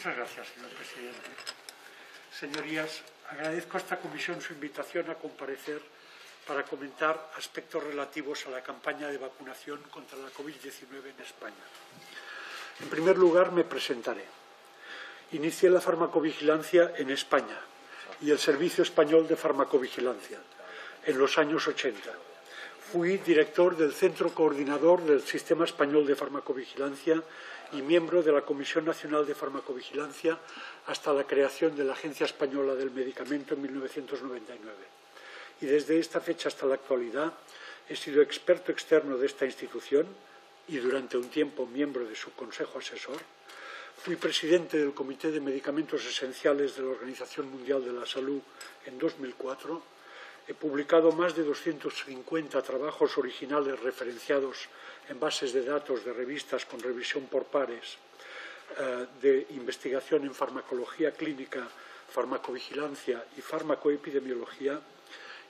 Muchas gracias, señor presidente. Señorías, agradezco a esta comisión su invitación a comparecer para comentar aspectos relativos a la campaña de vacunación contra la COVID-19 en España. En primer lugar, me presentaré. Inicié la farmacovigilancia en España y el Servicio Español de Farmacovigilancia en los años 80. Fui director del Centro Coordinador del Sistema Español de Farmacovigilancia y miembro de la Comisión Nacional de Farmacovigilancia hasta la creación de la Agencia Española del Medicamento en 1999. Y desde esta fecha hasta la actualidad he sido experto externo de esta institución y durante un tiempo miembro de su Consejo Asesor. Fui presidente del Comité de Medicamentos Esenciales de la Organización Mundial de la Salud en 2004. He publicado más de 250 trabajos originales referenciados en bases de datos de revistas con revisión por pares de investigación en farmacología clínica, farmacovigilancia y farmacoepidemiología,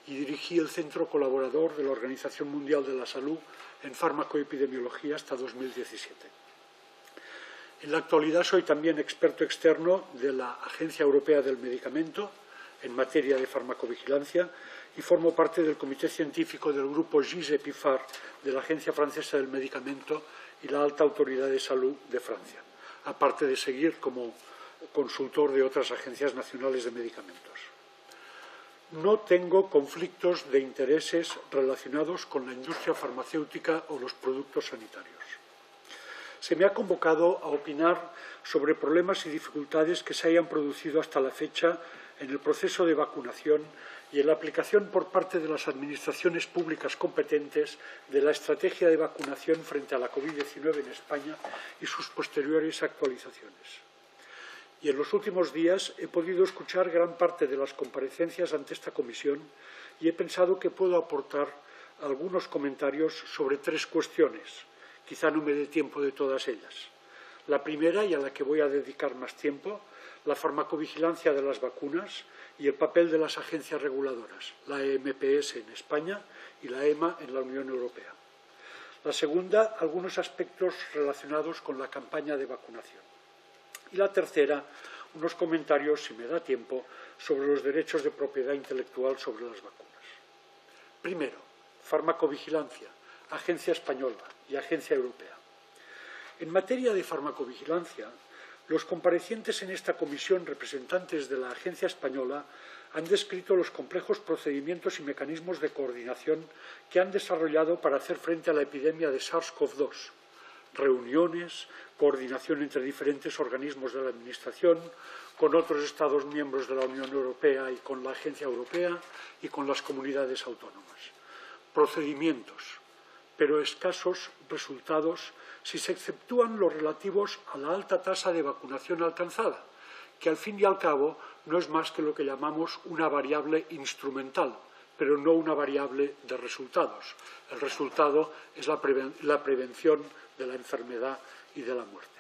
y dirigí el Centro Colaborador de la Organización Mundial de la Salud en farmacoepidemiología hasta 2017. En la actualidad soy también experto externo de la Agencia Europea del Medicamento en materia de farmacovigilancia y formo parte del Comité Científico del Grupo GISE-PIFAR de la Agencia Francesa del Medicamento y la Alta Autoridad de Salud de Francia, aparte de seguir como consultor de otras agencias nacionales de medicamentos. No tengo conflictos de intereses relacionados con la industria farmacéutica o los productos sanitarios. Se me ha convocado a opinar sobre problemas y dificultades que se hayan producido hasta la fecha en el proceso de vacunación y en la aplicación por parte de las administraciones públicas competentes de la estrategia de vacunación frente a la COVID-19 en España y sus posteriores actualizaciones. Y en los últimos días he podido escuchar gran parte de las comparecencias ante esta comisión y he pensado que puedo aportar algunos comentarios sobre tres cuestiones. Quizá no me dé tiempo de todas ellas. La primera, y a la que voy a dedicar más tiempo, la farmacovigilancia de las vacunas y el papel de las agencias reguladoras, la EMPS en España y la EMA en la Unión Europea. La segunda, algunos aspectos relacionados con la campaña de vacunación. Y la tercera, unos comentarios, si me da tiempo, sobre los derechos de propiedad intelectual sobre las vacunas. Primero, farmacovigilancia, Agencia Española y Agencia Europea. En materia de farmacovigilancia, los comparecientes en esta comisión, representantes de la Agencia Española, han descrito los complejos procedimientos y mecanismos de coordinación que han desarrollado para hacer frente a la epidemia de SARS-CoV-2. Reuniones, coordinación entre diferentes organismos de la Administración, con otros Estados miembros de la Unión Europea y con la Agencia Europea y con las comunidades autónomas. Procedimientos, pero escasos resultados si se exceptúan los relativos a la alta tasa de vacunación alcanzada, que al fin y al cabo no es más que lo que llamamos una variable instrumental, pero no una variable de resultados. El resultado es la prevención de la enfermedad y de la muerte.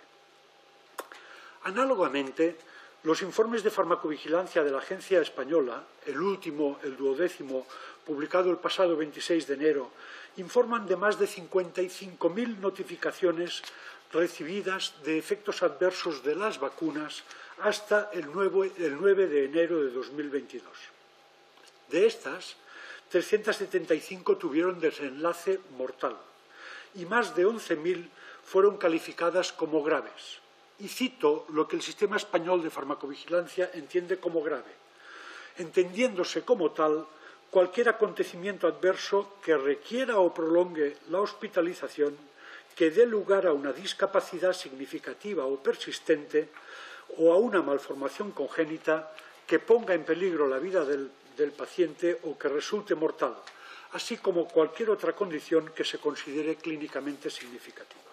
Análogamente, los informes de farmacovigilancia de la Agencia Española, el último, el 12º, publicado el pasado 26 de enero, informan de más de 55.000 notificaciones recibidas de efectos adversos de las vacunas hasta el 9 de enero de 2022. De estas, 375 tuvieron desenlace mortal y más de 11.000 fueron calificadas como graves. Y cito lo que el Sistema Español de Farmacovigilancia entiende como grave, entendiéndose como tal cualquier acontecimiento adverso que requiera o prolongue la hospitalización, que dé lugar a una discapacidad significativa o persistente o a una malformación congénita que ponga en peligro la vida del paciente o que resulte mortal, así como cualquier otra condición que se considere clínicamente significativa.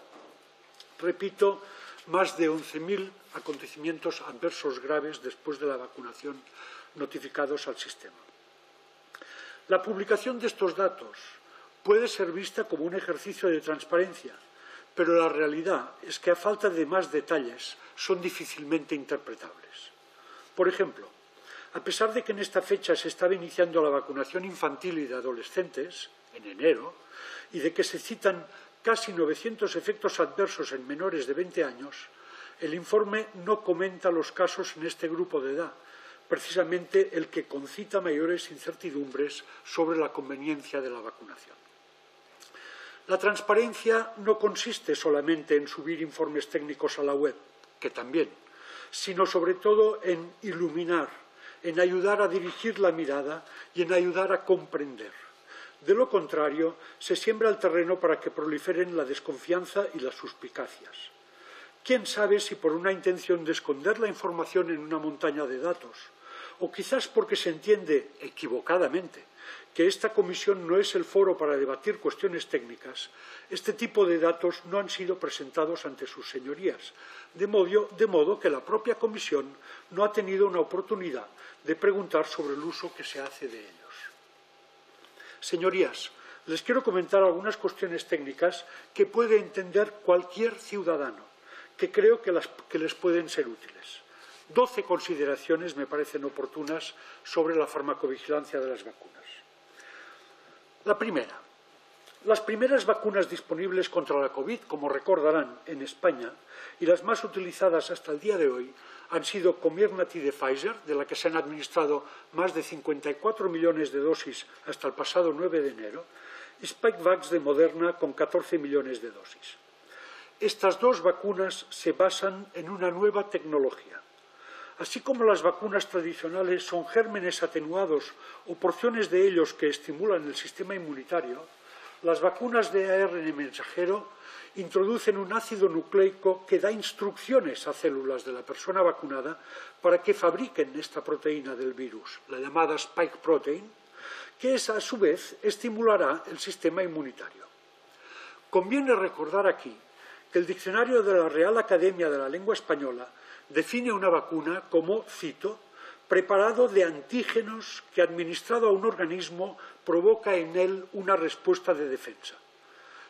Repito, más de 11.000 acontecimientos adversos graves después de la vacunación notificados al sistema. La publicación de estos datos puede ser vista como un ejercicio de transparencia, pero la realidad es que a falta de más detalles son difícilmente interpretables. Por ejemplo, a pesar de que en esta fecha se estaba iniciando la vacunación infantil y de adolescentes, en enero, y de que se citan casi 900 efectos adversos en menores de 20 años, El informe no comenta los casos en este grupo de edad, precisamente el que concita mayores incertidumbres sobre la conveniencia de la vacunación. La transparencia no consiste solamente en subir informes técnicos a la web, que también, sino sobre todo en iluminar, en ayudar a dirigir la mirada y en ayudar a comprender. De lo contrario, se siembra el terreno para que proliferen la desconfianza y las suspicacias. ¿Quién sabe si por una intención de esconder la información en una montaña de datos, o quizás porque se entiende equivocadamente que esta comisión no es el foro para debatir cuestiones técnicas, este tipo de datos no han sido presentados ante sus señorías, de modo que la propia comisión no ha tenido una oportunidad de preguntar sobre el uso que se hace de ellos. Señorías, les quiero comentar algunas cuestiones técnicas que puede entender cualquier ciudadano, que creo que les pueden ser útiles. 12 consideraciones me parecen oportunas sobre la farmacovigilancia de las vacunas. La primera, las primeras vacunas disponibles contra la COVID, como recordarán, en España, y las más utilizadas hasta el día de hoy, han sido Comirnaty de Pfizer, de la que se han administrado más de 54 millones de dosis hasta el pasado 9 de enero, y Spikevax de Moderna, con 14 millones de dosis. Estas dos vacunas se basan en una nueva tecnología. Así como las vacunas tradicionales son gérmenes atenuados o porciones de ellos que estimulan el sistema inmunitario, las vacunas de ARN mensajero introducen un ácido nucleico que da instrucciones a células de la persona vacunada para que fabriquen esta proteína del virus, la llamada spike protein, que a su vez estimulará el sistema inmunitario. Conviene recordar aquí que el diccionario de la Real Academia de la Lengua Española define una vacuna como, cito, preparado de antígenos que administrado a un organismo provoca en él una respuesta de defensa.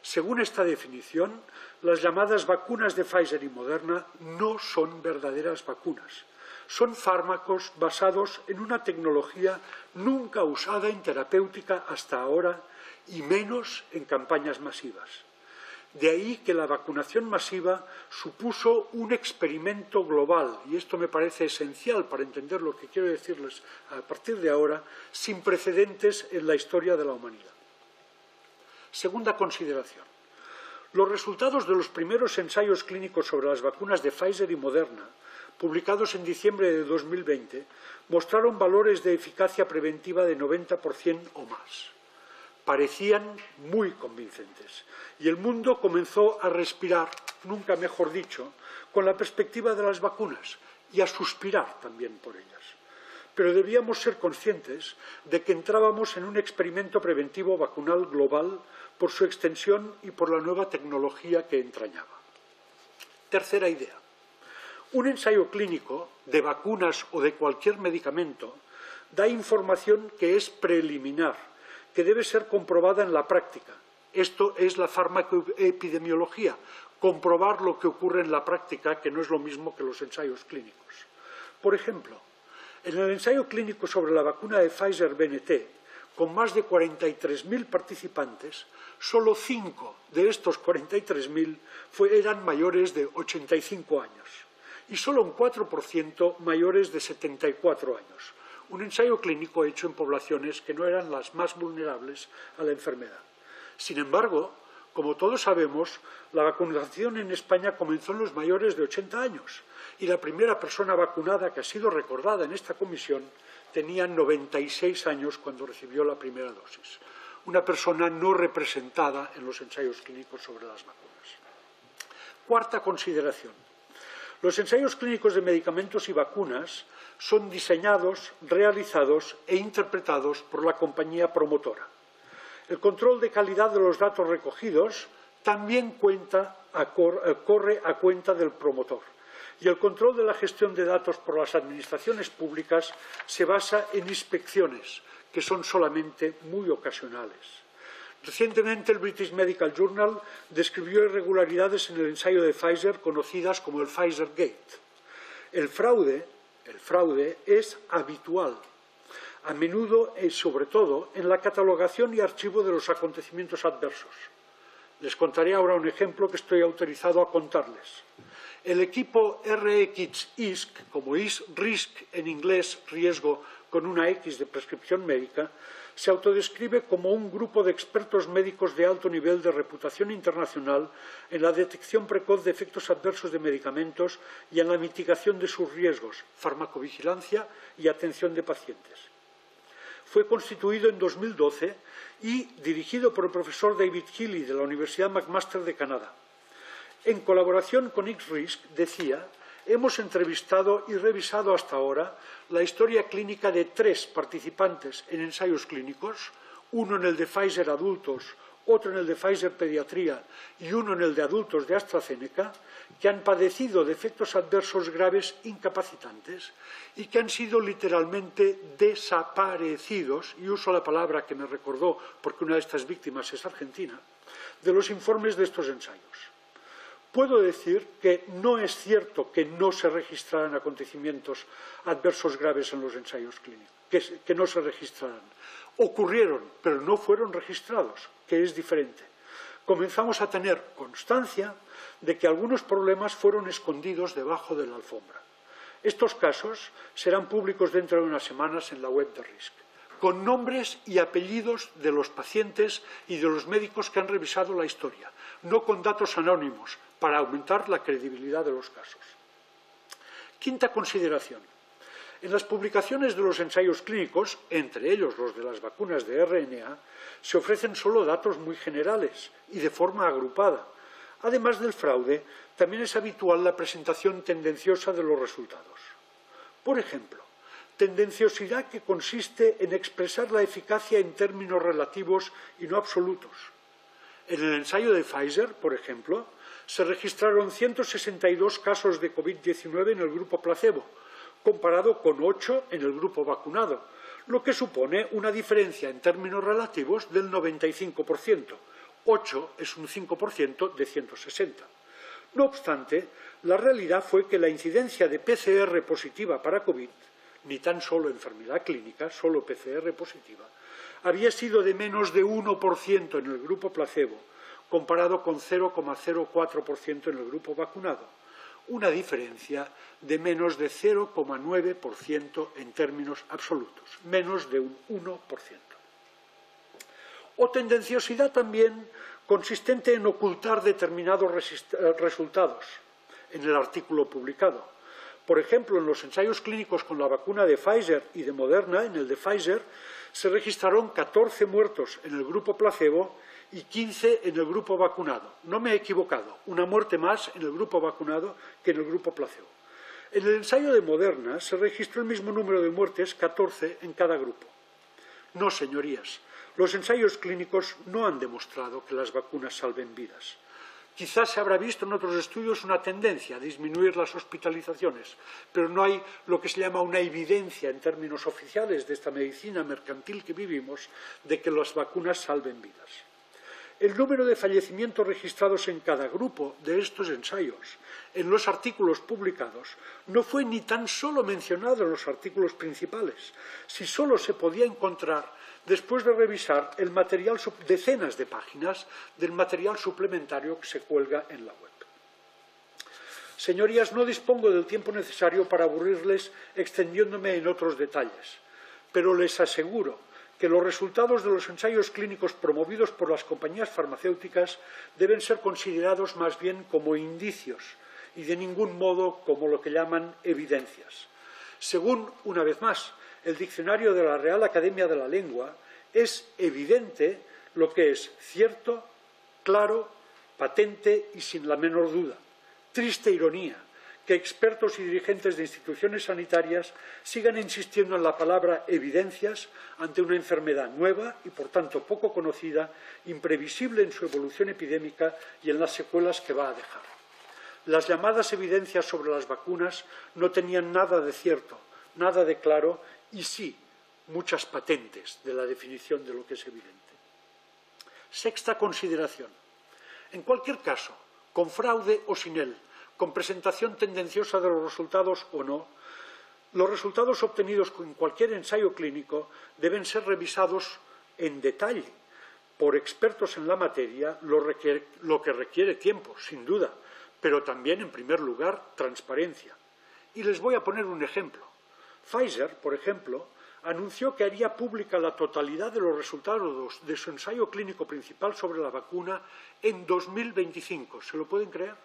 Según esta definición, las llamadas vacunas de Pfizer y Moderna no son verdaderas vacunas. Son fármacos basados en una tecnología nunca usada en terapéutica hasta ahora y menos en campañas masivas. De ahí que la vacunación masiva supuso un experimento global, y esto me parece esencial para entender lo que quiero decirles a partir de ahora, sin precedentes en la historia de la humanidad. Segunda consideración. Los resultados de los primeros ensayos clínicos sobre las vacunas de Pfizer y Moderna, publicados en diciembre de 2020, mostraron valores de eficacia preventiva de 90% o más. Parecían muy convincentes y el mundo comenzó a respirar, nunca mejor dicho, con la perspectiva de las vacunas y a suspirar también por ellas. Pero debíamos ser conscientes de que entrábamos en un experimento preventivo vacunal global por su extensión y por la nueva tecnología que entrañaba. Tercera idea. Un ensayo clínico de vacunas o de cualquier medicamento da información que es preliminar, que debe ser comprobada en la práctica. Esto es la farmacoepidemiología, comprobar lo que ocurre en la práctica, que no es lo mismo que los ensayos clínicos. Por ejemplo, en el ensayo clínico sobre la vacuna de Pfizer-BNT, con más de 43.000 participantes, solo 5 de estos 43.000 eran mayores de 85 años y solo un 4% mayores de 74 años. Un ensayo clínico hecho en poblaciones que no eran las más vulnerables a la enfermedad. Sin embargo, como todos sabemos, la vacunación en España comenzó en los mayores de 80 años y la primera persona vacunada que ha sido recordada en esta comisión tenía 96 años cuando recibió la primera dosis. Una persona no representada en los ensayos clínicos sobre las vacunas. Cuarta consideración. Los ensayos clínicos de medicamentos y vacunas son diseñados, realizados e interpretados por la compañía promotora. El control de calidad de los datos recogidos también corre a cuenta del promotor. Y el control de la gestión de datos por las administraciones públicas se basa en inspecciones, que son solamente muy ocasionales. Recientemente el British Medical Journal describió irregularidades en el ensayo de Pfizer conocidas como el Pfizer Gate. El fraude es habitual, a menudo y sobre todo en la catalogación y archivo de los acontecimientos adversos. Les contaré ahora un ejemplo que estoy autorizado a contarles. El equipo RX-ISC, como RISC en inglés, riesgo con una X de prescripción médica, se autodescribe como un grupo de expertos médicos de alto nivel de reputación internacional en la detección precoz de efectos adversos de medicamentos y en la mitigación de sus riesgos, farmacovigilancia y atención de pacientes. Fue constituido en 2012 y dirigido por el profesor David Healy de la Universidad McMaster de Canadá. En colaboración con XRISC, decía, hemos entrevistado y revisado hasta ahora la historia clínica de 3 participantes en ensayos clínicos, uno en el de Pfizer adultos, otro en el de Pfizer pediatría y uno en el de adultos de AstraZeneca, que han padecido de efectos adversos graves incapacitantes y que han sido literalmente desaparecidos, y uso la palabra que me recordó porque una de estas víctimas es argentina, de los informes de estos ensayos. Puedo decir que no es cierto que no se registraran acontecimientos adversos graves en los ensayos clínicos, que no se registraran. Ocurrieron, pero no fueron registrados, que es diferente. Comenzamos a tener constancia de que algunos problemas fueron escondidos debajo de la alfombra. Estos casos serán públicos dentro de unas semanas en la web de RISC, con nombres y apellidos de los pacientes y de los médicos que han revisado la historia, no con datos anónimos, para aumentar la credibilidad de los casos. Quinta consideración. En las publicaciones de los ensayos clínicos, entre ellos los de las vacunas de RNA, se ofrecen solo datos muy generales y de forma agrupada. Además del fraude, también es habitual la presentación tendenciosa de los resultados. Por ejemplo, tendenciosidad que consiste en expresar la eficacia en términos relativos y no absolutos. En el ensayo de Pfizer, por ejemplo, se registraron 162 casos de COVID-19 en el grupo placebo, comparado con 8 en el grupo vacunado, lo que supone una diferencia en términos relativos del 95%. 8 es un 5% de 160. No obstante, la realidad fue que la incidencia de PCR positiva para COVID, ni tan solo enfermedad clínica, solo PCR positiva, había sido de menos de 1% en el grupo placebo, comparado con 0,04% en el grupo vacunado, una diferencia de menos de 0,9% en términos absolutos, menos de un 1%. O tendenciosidad también consistente en ocultar determinados resultados en el artículo publicado. Por ejemplo, en los ensayos clínicos con la vacuna de Pfizer y de Moderna, en el de Pfizer, se registraron 14 muertos en el grupo placebo y 15 en el grupo vacunado. No me he equivocado, una muerte más en el grupo vacunado que en el grupo placebo. En el ensayo de Moderna se registró el mismo número de muertes, 14 en cada grupo. No, señorías, los ensayos clínicos no han demostrado que las vacunas salven vidas. Quizás se habrá visto en otros estudios una tendencia a disminuir las hospitalizaciones, pero no hay lo que se llama una evidencia en términos oficiales de esta medicina mercantil que vivimos de que las vacunas salven vidas. El número de fallecimientos registrados en cada grupo de estos ensayos en los artículos publicados no fue ni tan solo mencionado en los artículos principales, si solo se podía encontrar después de revisar el material, decenas de páginas del material suplementario que se cuelga en la web. Señorías, no dispongo del tiempo necesario para aburrirles extendiéndome en otros detalles, pero les aseguro que los resultados de los ensayos clínicos promovidos por las compañías farmacéuticas deben ser considerados más bien como indicios y de ningún modo como lo que llaman evidencias. Según, una vez más, el diccionario de la Real Academia de la Lengua, es evidente lo que es cierto, claro, patente y sin la menor duda. Triste ironía que expertos y dirigentes de instituciones sanitarias sigan insistiendo en la palabra evidencias ante una enfermedad nueva y, por tanto, poco conocida, imprevisible en su evolución epidémica y en las secuelas que va a dejar. Las llamadas evidencias sobre las vacunas no tenían nada de cierto, nada de claro y sí muchas patentes de la definición de lo que es evidente. Sexta consideración. En cualquier caso, con fraude o sin él, con presentación tendenciosa de los resultados o no, los resultados obtenidos con cualquier ensayo clínico deben ser revisados en detalle por expertos en la materia, lo que requiere tiempo, sin duda, pero también, en primer lugar, transparencia. Y les voy a poner un ejemplo. Pfizer, por ejemplo, anunció que haría pública la totalidad de los resultados de su ensayo clínico principal sobre la vacuna en 2025. ¿Se lo pueden creer?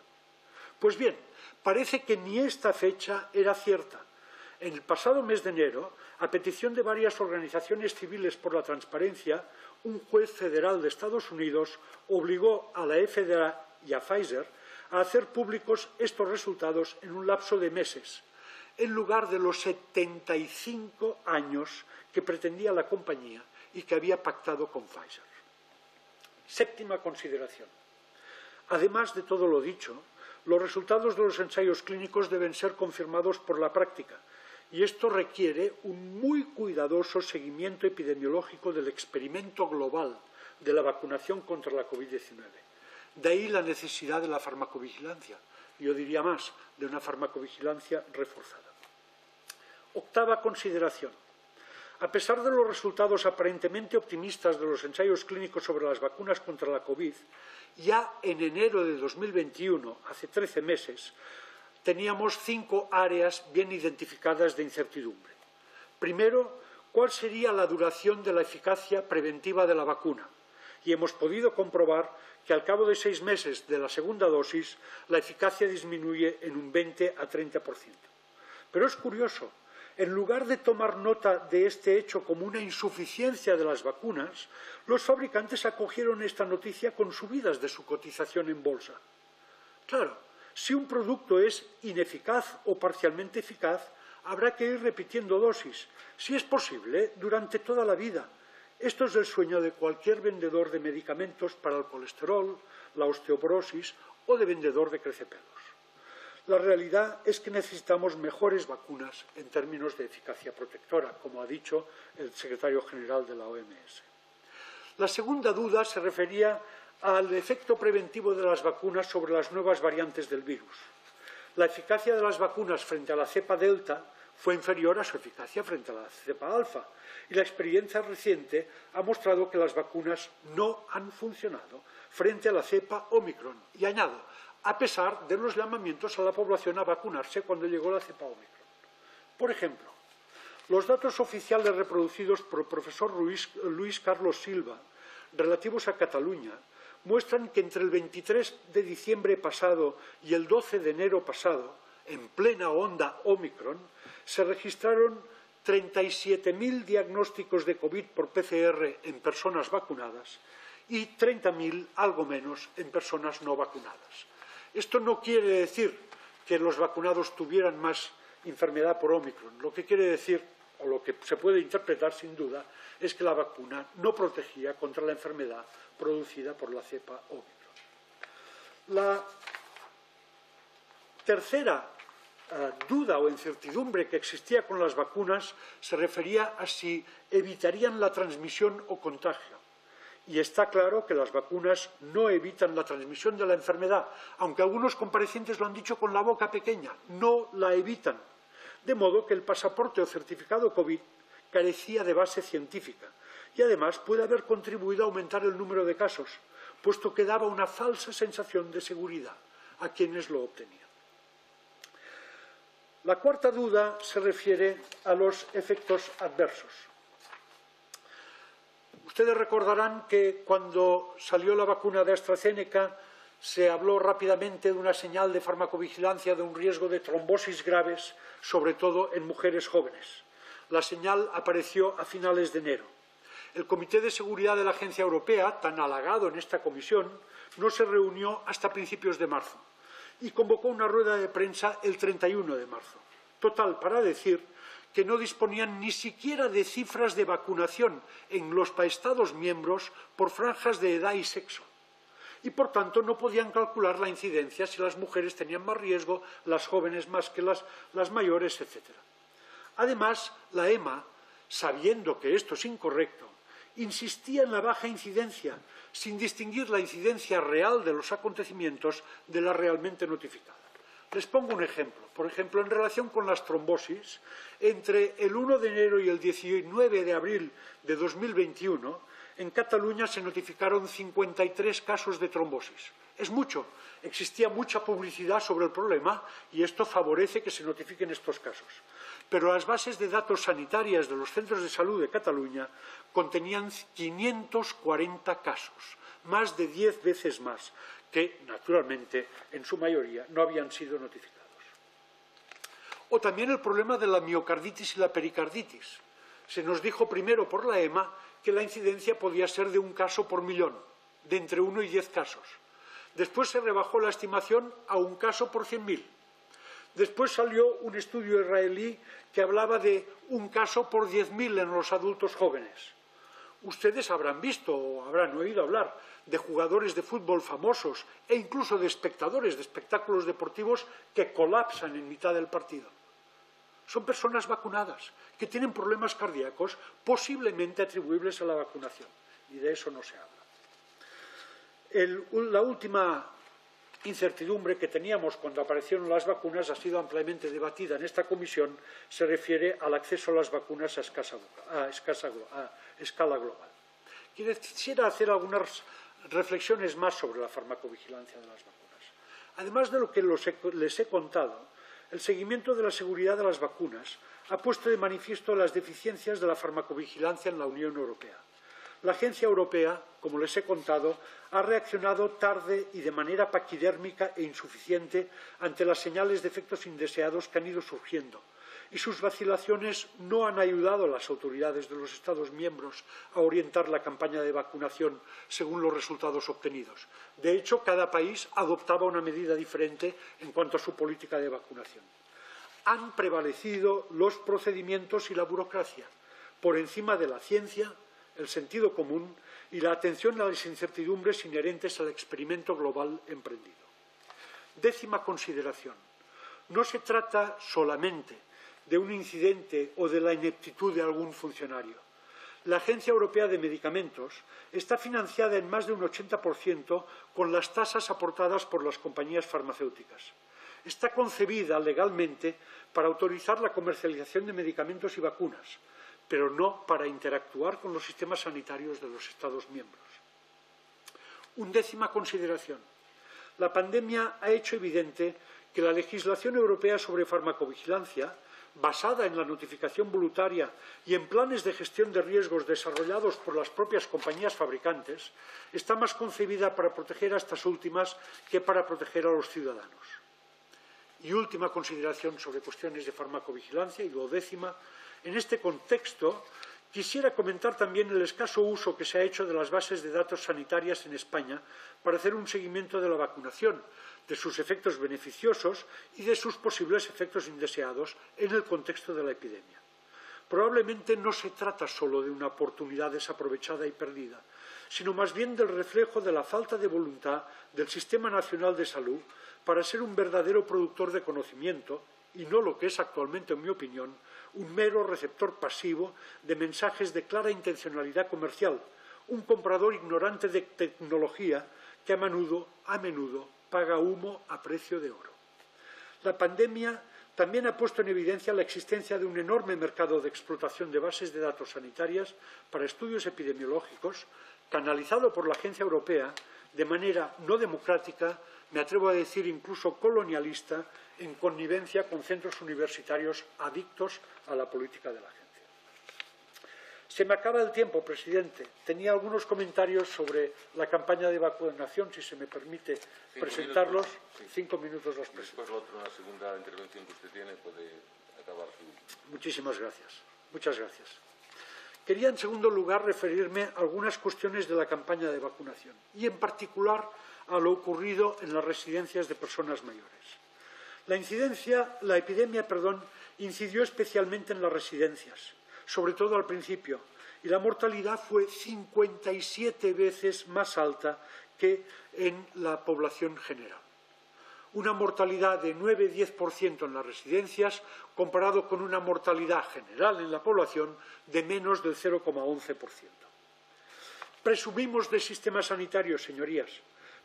Pues bien, parece que ni esta fecha era cierta. En el pasado mes de enero, a petición de varias organizaciones civiles por la transparencia, un juez federal de Estados Unidos obligó a la FDA y a Pfizer a hacer públicos estos resultados en un lapso de meses, en lugar de los 75 años que pretendía la compañía y que había pactado con Pfizer. Séptima consideración. Además de todo lo dicho, los resultados de los ensayos clínicos deben ser confirmados por la práctica, y esto requiere un muy cuidadoso seguimiento epidemiológico del experimento global de la vacunación contra la COVID-19. De ahí la necesidad de la farmacovigilancia, yo diría más, de una farmacovigilancia reforzada. Octava consideración. A pesar de los resultados aparentemente optimistas de los ensayos clínicos sobre las vacunas contra la COVID, ya en enero de 2021, hace 13 meses, teníamos 5 áreas bien identificadas de incertidumbre. Primero, ¿cuál sería la duración de la eficacia preventiva de la vacuna? Y hemos podido comprobar que al cabo de 6 meses de la segunda dosis, la eficacia disminuye en un 20 a 30%. Pero es curioso, en lugar de tomar nota de este hecho como una insuficiencia de las vacunas, los fabricantes acogieron esta noticia con subidas de su cotización en bolsa. Claro, si un producto es ineficaz o parcialmente eficaz, habrá que ir repitiendo dosis, si es posible, durante toda la vida. Esto es el sueño de cualquier vendedor de medicamentos para el colesterol, la osteoporosis o de vendedor de crecepelos. La realidad es que necesitamos mejores vacunas en términos de eficacia protectora, como ha dicho el secretario general de la OMS. La segunda duda se refería al efecto preventivo de las vacunas sobre las nuevas variantes del virus. La eficacia de las vacunas frente a la cepa delta fue inferior a su eficacia frente a la cepa alfa, y la experiencia reciente ha mostrado que las vacunas no han funcionado frente a la cepa Omicron. Y añado, a pesar de los llamamientos a la población a vacunarse cuando llegó la cepa Omicron. Por ejemplo, los datos oficiales reproducidos por el profesor Luis Carlos Silva, relativos a Cataluña, muestran que entre el 23 de diciembre pasado y el 12 de enero pasado, en plena onda Omicron, se registraron 37.000 diagnósticos de COVID por PCR en personas vacunadas y 30.000, algo menos, en personas no vacunadas. Esto no quiere decir que los vacunados tuvieran más enfermedad por Omicron. Lo que quiere decir, o lo que se puede interpretar sin duda, es que la vacuna no protegía contra la enfermedad producida por la cepa Omicron. La tercera duda o incertidumbre que existía con las vacunas se refería a si evitarían la transmisión o contagio. Y está claro que las vacunas no evitan la transmisión de la enfermedad, aunque algunos comparecientes lo han dicho con la boca pequeña, no la evitan. De modo que el pasaporte o certificado COVID carecía de base científica y además puede haber contribuido a aumentar el número de casos, puesto que daba una falsa sensación de seguridad a quienes lo obtenían. La cuarta duda se refiere a los efectos adversos. Ustedes recordarán que cuando salió la vacuna de AstraZeneca se habló rápidamente de una señal de farmacovigilancia de un riesgo de trombosis graves, sobre todo en mujeres jóvenes. La señal apareció a finales de enero. El Comité de Seguridad de la Agencia Europea, tan halagado en esta comisión, no se reunió hasta principios de marzo y convocó una rueda de prensa el 31 de marzo. Total, para decir que no disponían ni siquiera de cifras de vacunación en los Estados miembros por franjas de edad y sexo. Y, por tanto, no podían calcular la incidencia si las mujeres tenían más riesgo, las jóvenes más que las mayores, etc. Además, la EMA, sabiendo que esto es incorrecto, insistía en la baja incidencia, sin distinguir la incidencia real de los acontecimientos de la realmente notificada. Les pongo un ejemplo. Por ejemplo, en relación con las trombosis, entre el 1 de enero y el 19 de abril de 2021, en Cataluña se notificaron 53 casos de trombosis. Es mucho. Existía mucha publicidad sobre el problema y esto favorece que se notifiquen estos casos. Pero las bases de datos sanitarias de los centros de salud de Cataluña contenían 540 casos, más de 10 veces más, que, naturalmente, en su mayoría no habían sido notificados. O también el problema de la miocarditis y la pericarditis. Se nos dijo primero por la EMA que la incidencia podía ser de 1 caso por millón, de entre 1 y 10 casos. Después se rebajó la estimación a 1 caso por 100.000. Después salió un estudio israelí que hablaba de 1 caso por 10.000 en los adultos jóvenes. Ustedes habrán visto o habrán oído hablar de jugadores de fútbol famosos e incluso de espectadores de espectáculos deportivos que colapsan en mitad del partido. Son personas vacunadas que tienen problemas cardíacos posiblemente atribuibles a la vacunación y de eso no se habla. La última incertidumbre que teníamos cuando aparecieron las vacunas ha sido ampliamente debatida en esta comisión, se refiere al acceso a las vacunas a escala global. Quisiera hacer algunas reflexiones más sobre la farmacovigilancia de las vacunas. Además de lo que les he contado, el seguimiento de la seguridad de las vacunas ha puesto de manifiesto las deficiencias de la farmacovigilancia en la Unión Europea. La Agencia Europea, como les he contado, ha reaccionado tarde y de manera paquidérmica e insuficiente ante las señales de efectos indeseados que han ido surgiendo, y sus vacilaciones no han ayudado a las autoridades de los Estados miembros a orientar la campaña de vacunación según los resultados obtenidos. De hecho, cada país adoptaba una medida diferente en cuanto a su política de vacunación. Han prevalecido los procedimientos y la burocracia por encima de la ciencia, el sentido común y la atención a las incertidumbres inherentes al experimento global emprendido. Décima consideración. No se trata solamente de un incidente o de la ineptitud de algún funcionario. La Agencia Europea de Medicamentos está financiada en más de un 80% con las tasas aportadas por las compañías farmacéuticas. Está concebida legalmente para autorizar la comercialización de medicamentos y vacunas, pero no para interactuar con los sistemas sanitarios de los Estados miembros. Undécima consideración. La pandemia ha hecho evidente que la legislación europea sobre farmacovigilancia, basada en la notificación voluntaria y en planes de gestión de riesgos desarrollados por las propias compañías fabricantes, está más concebida para proteger a estas últimas que para proteger a los ciudadanos. Y última consideración sobre cuestiones de farmacovigilancia, y duodécima. En este contexto, quisiera comentar también el escaso uso que se ha hecho de las bases de datos sanitarias en España para hacer un seguimiento de la vacunación, de sus efectos beneficiosos y de sus posibles efectos indeseados en el contexto de la epidemia. Probablemente no se trata solo de una oportunidad desaprovechada y perdida, sino más bien del reflejo de la falta de voluntad del Sistema Nacional de Salud para ser un verdadero productor de conocimiento y no lo que es actualmente, en mi opinión, un mero receptor pasivo de mensajes de clara intencionalidad comercial, un comprador ignorante de tecnología que a menudo paga humo a precio de oro. La pandemia también ha puesto en evidencia la existencia de un enorme mercado de explotación de bases de datos sanitarias para estudios epidemiológicos, canalizado por la Agencia Europea de manera no democrática, me atrevo a decir incluso colonialista, en connivencia con centros universitarios adictos a la política de la agencia. Se me acaba el tiempo, presidente. Tenía algunos comentarios sobre la campaña de vacunación, si se me permite presentarlos. 5 minutos los presento. Después, la segunda intervención que usted tiene puede acabar su... Muchísimas gracias. Muchas gracias. Quería, en segundo lugar, referirme a algunas cuestiones de la campaña de vacunación y, en particular, a lo ocurrido en las residencias de personas mayores. La epidemia incidió especialmente en las residencias, sobre todo al principio, y la mortalidad fue 57 veces más alta que en la población general. Una mortalidad de 9–10% en las residencias, comparado con una mortalidad general en la población de menos del 0,11%. Presumimos de sistema sanitario, señorías,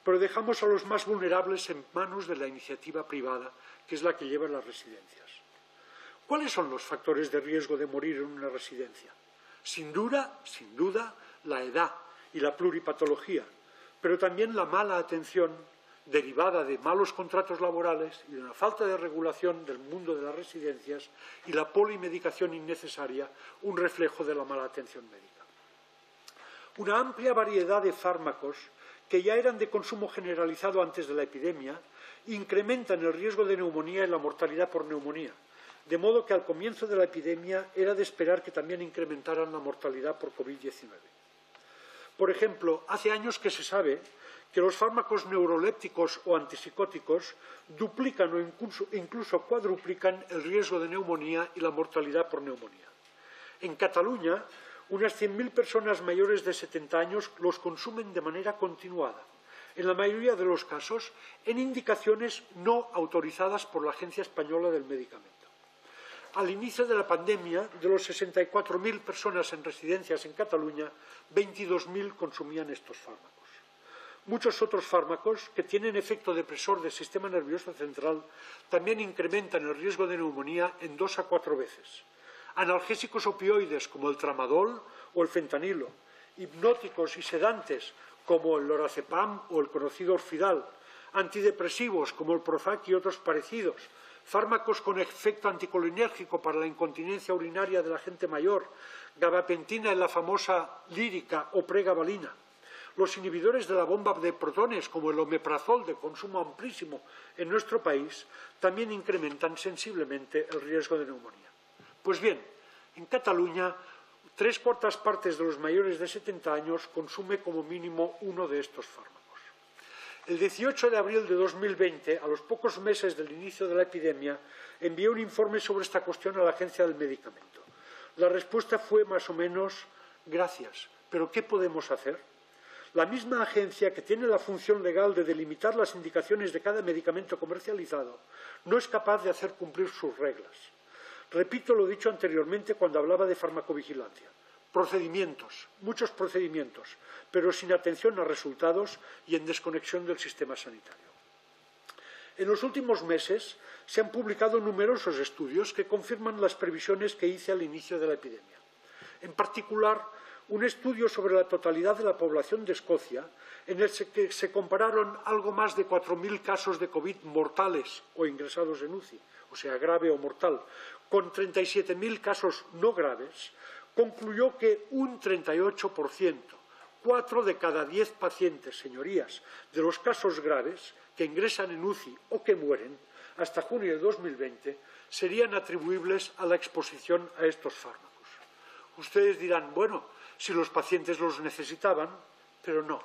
pero dejamos a los más vulnerables en manos de la iniciativa privada, que es la que lleva las residencias. ¿Cuáles son los factores de riesgo de morir en una residencia? Sin duda, la edad y la pluripatología, pero también la mala atención, derivada de malos contratos laborales y de una falta de regulación del mundo de las residencias y la polimedicación innecesaria, un reflejo de la mala atención médica. Una amplia variedad de fármacos que ya eran de consumo generalizado antes de la epidemia incrementan el riesgo de neumonía y la mortalidad por neumonía, de modo que al comienzo de la epidemia era de esperar que también incrementaran la mortalidad por COVID-19. Por ejemplo, hace años que se sabe que los fármacos neurolépticos o antipsicóticos duplican o incluso cuadruplican el riesgo de neumonía y la mortalidad por neumonía. En Cataluña, unas 100.000 personas mayores de 70 años los consumen de manera continuada, en la mayoría de los casos en indicaciones no autorizadas por la Agencia Española del Medicamento. Al inicio de la pandemia, de los 64.000 personas en residencias en Cataluña, 22.000 consumían estos fármacos. Muchos otros fármacos que tienen efecto depresor del sistema nervioso central también incrementan el riesgo de neumonía en 2 a 4 veces. Analgésicos opioides como el tramadol o el fentanilo, hipnóticos y sedantes como el lorazepam o el conocido Orfidal, antidepresivos como el Prozac y otros parecidos, fármacos con efecto anticolinérgico para la incontinencia urinaria de la gente mayor, gabapentina en la famosa lírica o pregabalina, los inhibidores de la bomba de protones como el omeprazol de consumo amplísimo en nuestro país también incrementan sensiblemente el riesgo de neumonía. Pues bien, en Cataluña, 3/4 partes de los mayores de 70 años consume como mínimo uno de estos fármacos. El 18 de abril de 2020, a los pocos meses del inicio de la epidemia, envié un informe sobre esta cuestión a la Agencia del Medicamento. La respuesta fue más o menos gracias, pero ¿qué podemos hacer? La misma agencia que tiene la función legal de delimitar las indicaciones de cada medicamento comercializado no es capaz de hacer cumplir sus reglas. Repito lo dicho anteriormente cuando hablaba de farmacovigilancia. Procedimientos, muchos procedimientos, pero sin atención a resultados y en desconexión del sistema sanitario. En los últimos meses se han publicado numerosos estudios que confirman las previsiones que hice al inicio de la epidemia. En particular, un estudio sobre la totalidad de la población de Escocia, en el que se compararon algo más de 4.000 casos de COVID mortales o ingresados en UCI, o sea, grave o mortal, con 37.000 casos no graves, concluyó que un 38%, 4 de cada 10 pacientes, señorías, de los casos graves que ingresan en UCI o que mueren hasta junio de 2020 serían atribuibles a la exposición a estos fármacos. Ustedes dirán, bueno, si los pacientes los necesitaban, pero no.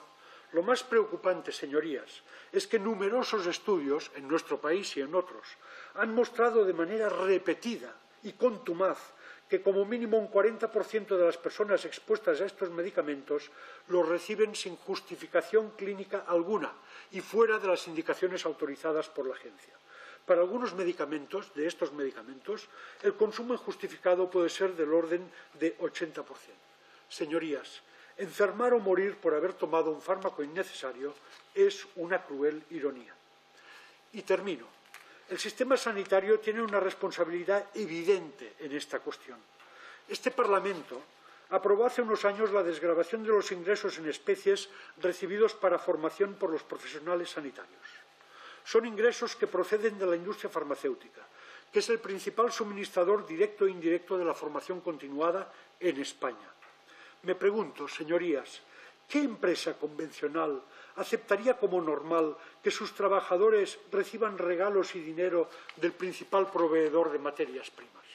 Lo más preocupante, señorías, es que numerosos estudios, en nuestro país y en otros, han mostrado de manera repetida y contumaz que como mínimo un 40% de las personas expuestas a estos medicamentos los reciben sin justificación clínica alguna y fuera de las indicaciones autorizadas por la agencia. Para algunos medicamentos, de estos medicamentos, el consumo injustificado puede ser del orden de 80%. Señorías, enfermar o morir por haber tomado un fármaco innecesario es una cruel ironía. Y termino. El sistema sanitario tiene una responsabilidad evidente en esta cuestión. Este Parlamento aprobó hace unos años la desgravación de los ingresos en especies recibidos para formación por los profesionales sanitarios. Son ingresos que proceden de la industria farmacéutica, que es el principal suministrador directo e indirecto de la formación continuada en España. Me pregunto, señorías, ¿qué empresa convencional aceptaría como normal que sus trabajadores reciban regalos y dinero del principal proveedor de materias primas?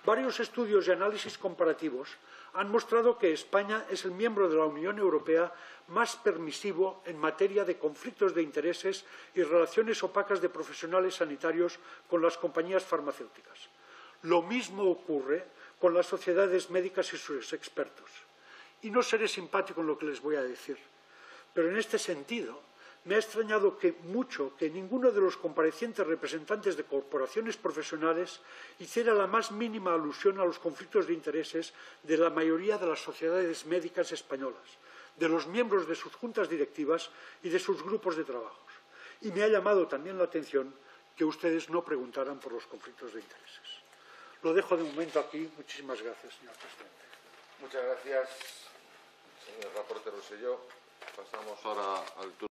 Varios estudios y análisis comparativos han mostrado que España es el miembro de la Unión Europea más permisivo en materia de conflictos de intereses y relaciones opacas de profesionales sanitarios con las compañías farmacéuticas. Lo mismo ocurre con las sociedades médicas y sus expertos. Y no seré simpático en lo que les voy a decir, pero en este sentido me ha extrañado mucho que ninguno de los comparecientes representantes de corporaciones profesionales hiciera la más mínima alusión a los conflictos de intereses de la mayoría de las sociedades médicas españolas, de los miembros de sus juntas directivas y de sus grupos de trabajos. Y me ha llamado también la atención que ustedes no preguntaran por los conflictos de intereses. Lo dejo de momento aquí. Muchísimas gracias, señor presidente. Muchas gracias, señor reportero Rosselló. Pasamos ahora al turno.